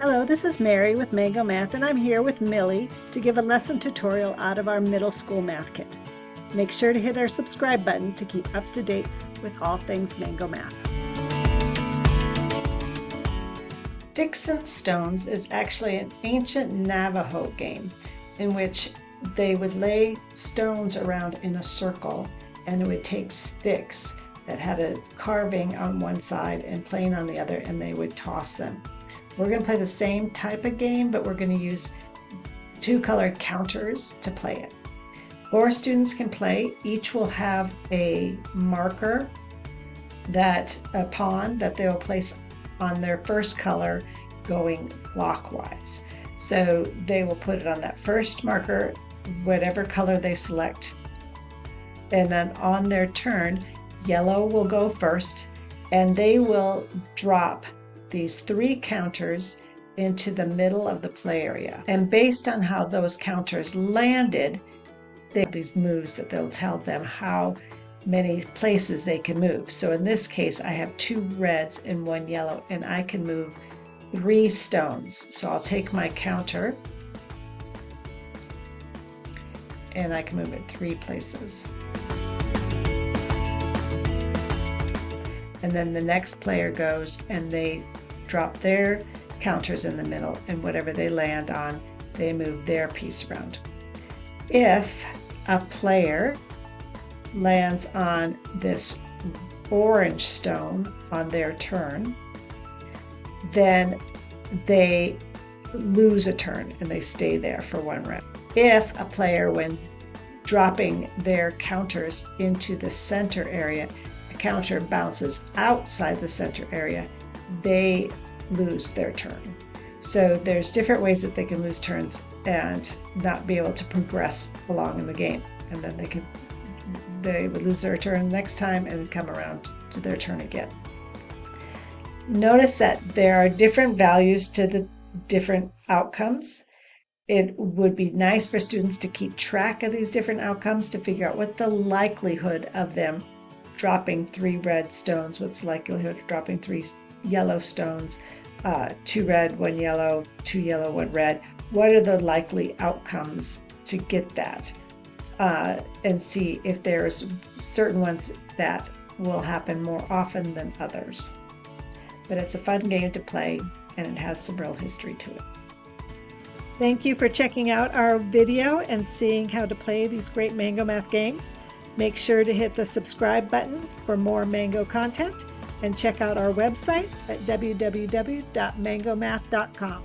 Hello, this is Mary with Mango Math, and I'm here with Millie to give a lesson tutorial out of our middle school math kit. Make sure to hit our subscribe button to keep up to date with all things Mango Math. Sticks and Stones is actually an ancient Navajo game in which they would lay stones around in a circle, and it would take sticks that had a carving on one side and plain on the other, and they would toss them. We're going to play the same type of game, but we're going to use two colored counters to play it. 4 students can play. Each will have a marker, a pawn that they will place on their first color going clockwise. So they will put it on that first marker, whatever color they select. And then on their turn, yellow will go first, and they will drop these 3 counters into the middle of the play area. And based on how those counters landed, they have these moves that they'll tell them how many places they can move. So in this case, I have 2 reds and 1 yellow, and I can move 3 stones. So I'll take my counter and I can move it 3 places. And then the next player goes and they drop their counters in the middle, and whatever they land on, they move their piece around. If a player lands on this orange stone on their turn, then they lose a turn and they stay there for 1 round. If a player, when dropping their counters into the center area, a counter bounces outside the center area, they lose their turn. So there's different ways that they can lose turns and not be able to progress along in the game. And then they would lose their turn next time and come around to their turn again. Notice that there are different values to the different outcomes. It would be nice for students to keep track of these different outcomes to figure out what the likelihood of them dropping 3 red stones, what's the likelihood of dropping 3 yellow stones, 2 red, 1 yellow, 2 yellow, 1 red. What are the likely outcomes to get that? And see if there's certain ones that will happen more often than others. But it's a fun game to play, and it has some real history to it. Thank you for checking out our video and seeing how to play these great Mango Math games. Make sure to hit the subscribe button for more Mango content, and check out our website at www.mangomath.com.